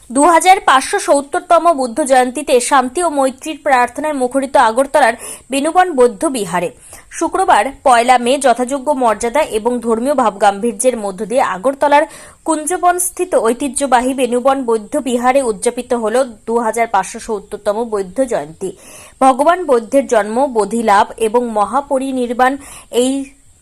2570তম বুদ্ধ জয়ন্তীতে শান্তি ও মৈত্রীর প্রার্থনায় মুখরিত আগরতলার বেনুবন বৌদ্ধ বিহারে শুক্রবার 1 মে যথাযোগ্য মর্যাদা এবং ধর্মীয় ভাবগাম্ভীর্যের মধ্য দিয়ে আগরতলার কুঞ্জবনস্থিত ঐতিহ্যবাহী বেনুবন বৌদ্ধ বিহারে উদযাপিত হল 2570তম বৌদ্ধ জয়ন্তী। ভগবান বৌদ্ধের জন্ম, বোধিলাভ এবং মহাপরিনির্বাণ এই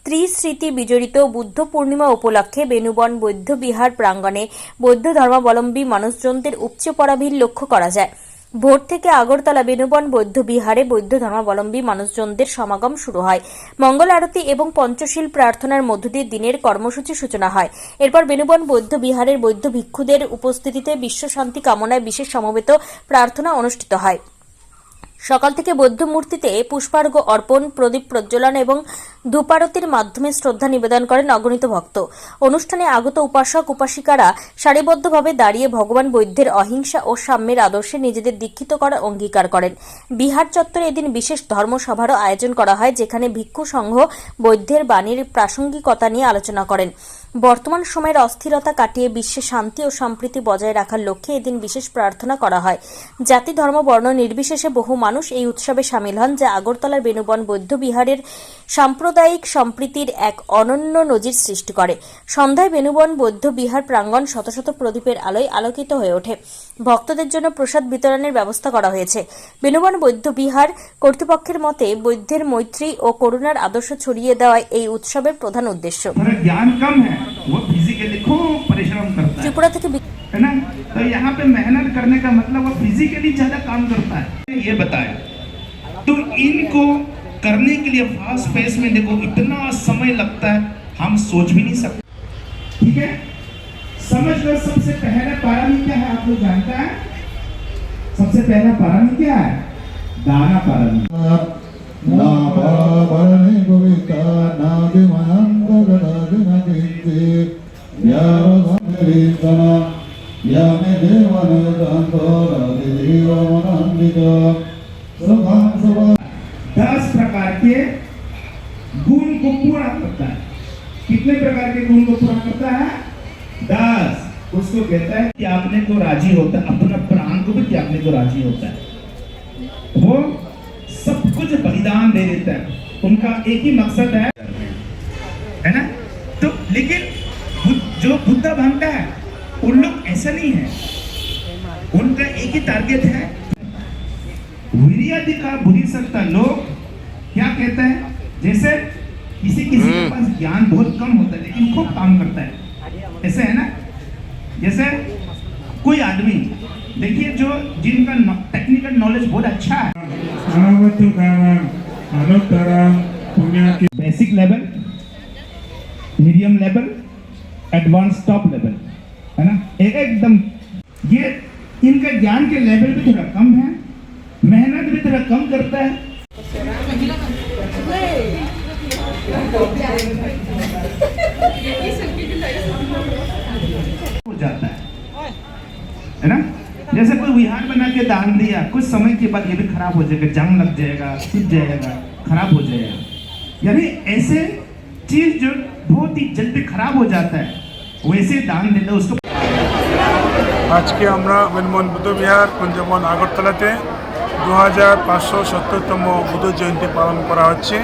ত্রিস্মৃতি বিজড়িত বুদ্ধ পূর্ণিমা উপলক্ষে বেনুবন বৌদ্ধ বিহার প্রাঙ্গণে বৌদ্ধ ধর্মাবলম্বী মানুষজনদের উপচে পড়া ভিড় লক্ষ্য করা যায়। ভোর থেকে আগরতলা বেনুবন বৌদ্ধ বিহারে বৌদ্ধ ধর্মাবলম্বী মানুষজনদের সমাগম শুরু হয়। মঙ্গল আরতি এবং পঞ্চশীল প্রার্থনার মধ্য দিয়ে দিনের কর্মসূচি সূচনা হয়। এরপর বেনুবন বৌদ্ধ বিহারের বৌদ্ধ ভিক্ষুদের উপস্থিতিতে বিশ্ব শান্তি কামনায় বিশেষ সমবেত প্রার্থনা অনুষ্ঠিত হয়। সকাল থেকে বৌদ্ধ মূর্তিতে পুষ্পার্ঘ্য অর্পণ, প্রদীপ প্রজ্বলন এবং ধূপারতির মাধ্যমে শ্রদ্ধা নিবেদন করেন অগণিত ভক্ত। অনুষ্ঠানে আগত উপাসক উপাসিকারা সারিবদ্ধভাবে দাঁড়িয়ে ভগবান বৌদ্ধের অহিংসা ও সাম্যের আদর্শে নিজেদের দীক্ষিত করার অঙ্গীকার করেন। বিহার চত্বরে এদিন বিশেষ ধর্মসভারও আয়োজন করা হয়, যেখানে ভিক্ষু সংঘ বৌদ্ধের বাণীর প্রাসঙ্গিকতা নিয়ে আলোচনা করেন। বর্তমান সময়ের অস্থিরতা কাটিয়ে বিশ্বে শান্তি ও সম্প্রীতি বজায় রাখার লক্ষ্যে এদিন বিশেষ প্রার্থনা করা হয়। জাতি, ধর্ম, বর্ণ নির্বিশেষে বহু মানুষ এই উৎসবে সামিল হন, যা আগরতলার বেনুবন বৌদ্ধ বিহারের সাম্প্রদায়িক সম্প্রীতির এক অনন্য নজির সৃষ্টি করে। সন্ধ্যায় বেনুবন বৌদ্ধ বিহার প্রাঙ্গণ শত শত প্রদীপের আলোয় আলোকিত হয়ে ওঠে। ভক্তদের জন্য প্রসাদ বিতরণের ব্যবস্থা করা হয়েছে। বেনুবন বৌদ্ধ বিহার কর্তৃপক্ষের মতে বৌদ্ধের মৈত্রী ও করুণার আদর্শ ছড়িয়ে দেওয়া এই উৎসবের প্রধান উদ্দেশ্য। वो फिजिकली खूब परिश्रम करता है, त्रिपुरा থেকে है ना। तो यहाँ पे मेहनत करने का मतलब वो फिजिकली ज्यादा काम करता है, ये बताया। तो इनको करने के लिए फास्ट पेस में देखो इतना समय लगता है, हम सोच भी नहीं सकते। ठीक है, समझ लो। सबसे पहला पारामी क्या है, आप लोग जानते हैं? सबसे पहला पारामी क्या है? दाना पारामी। ना पारामी गोविता ना विमनंद गदादिना कीर्ति यावधनेरितना यामे देवन दांतोरादि जीवमनंदिता सुखं सुखं 10 प्रकार के गुण को पूरा करता है। कितने प्रकार के गुण को पूरा करता है? 10। उसको कहता है कि आपने को राजी होता है, अपना प्राण को भी त्यागने को राजी होता है। वो सब कुछ बलिदान दे देता है। उनका एक ही मकसद है ना। तो लेकिन जो बुद्ध भांगता है उन लोग ऐसा नहीं है, उनका एक ही टारगेट है। वीर्यादि का बुरी सकता लोग क्या कहते हैं, जैसे किसी के पास ज्ञान बहुत कम होता है लेकिन खूब काम करता है, ऐसे है ना। जैसे कोई आदमी देखिए जो जिनका टेक्निकल नॉलेज बहुत अच्छा है, basic level, medium level, advance top level, है ना। एकदम ये इनका ज्ञान के लेवल भी थोड़ा कम है, मेहनत भी थोड़ा कम करता है। हो जाता है ना। जैसे कोई विहार बना के दान दिया, कुछ समय के बाद ये भी खराब हो जाएगा, जंग लग जाएगा, सूख जाएगा, खराब हो जाएगा। यानी ऐसे चीज जो बहुत ही जल्दी खराब हो जाता है, वैसे दान देना उसको। आज के আমরা বেনুবন বুদ্ধ বিহার কুঞ্জবন আগরতলাতে 2570তম বুদ্ধ জয়ন্তী পালন করা হচ্ছে।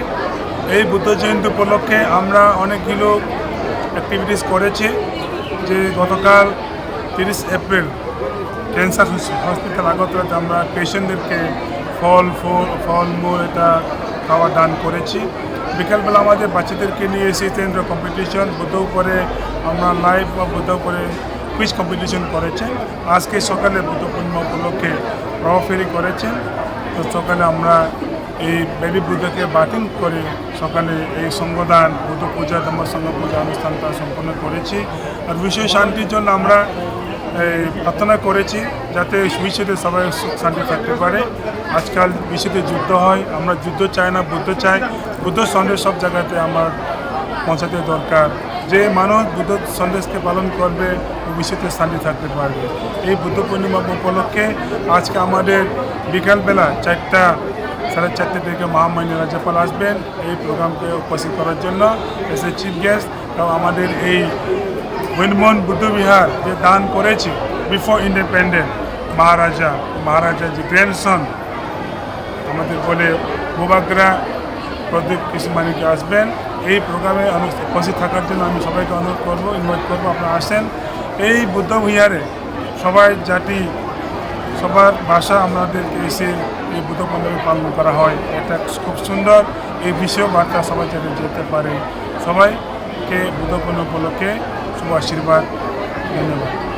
এই বুদ্ধ জয়ন্তী উপলক্ষে আমরা অনেকগুলো অ্যাক্টিভিটিস করেছি। যে গতকাল 30 এপ্রিল ক্যান্সার হসপিটাল আগরতলাতে আমরা পেশেন্টদেরকে ফলমূল এটা খাওয়া দান করেছি। বিকেলবেলা আমাদের বাচ্চাদেরকে নিয়ে এসেছেন কম্পিটিশন বুদ্ধ উপরে, আমরা লাইভ বা বুদ্ধ উপরে কুইজ কম্পিটিশন করেছে। আজকে সকালে বুদ্ধ পূর্ণিমা উপলক্ষে প্রভা ফেরি করেছেন। তো সকালে আমরা এই বেবি বুদ্ধকে বাতিল করে সকালে এই সঙ্গদান বুদ্ধ পূজা ধর্ম সঙ্গ পূজা অনুষ্ঠানটা সম্পন্ন করেছি। আর বিশ্ব শান্তির জন্য আমরা প্রার্থনা করেছি যাতে বিশ্বতে সবাই সুখ শান্তি থাকতে পারে। আজকাল বিশ্বতে যুদ্ধ হয়, আমরা যুদ্ধ চাই না, বুদ্ধ চাই। বুদ্ধ সন্দেশ সব জায়গাতে আমার পৌঁছাতে দরকার। যে মানুষ বুদ্ধ সন্দেশকে পালন করবে বিশ্বতে শান্তি থাকতে পারবে। এই বুদ্ধ পূর্ণিমা উপলক্ষে আজকে আমাদের বিকালবেলা 4:30 থেকে মহামান্য রাজ্যপাল আসবেন এই প্রোগ্রামকে উপস্থিত করার জন্য। এসে চিফ গেস্ট আমাদের এই বেনুবন বুদ্ধ বিহার যে দান করেছি বিফোর ইন্ডিপেন্ডেন্ট মহারাজা যে গ্র্যান্ডসন আমাদের বলে বোবাগ্রা প্রদীপ কৃষ্ণমানিকে আসবেন। এই প্রোগ্রামে উপস্থিত থাকার জন্য আমি সবাইকে অনুরোধ করবো, ইনভাইট করবো, আপনারা আসেন। এই বুদ্ধ বিহারে সবাই জাতি সবার ভাষা আমাদেরকে এসে এই বুদ্ধ পূর্ণিমা পালন করা হয়। এটা খুব সুন্দর, এই বিষয় বার্তা সবাই যাতে যেতে পারে। সবাইকে বুদ্ধ পূর্ণিমা উপলক্ষে শুভ আশীর্বাদ, ধন্যবাদ।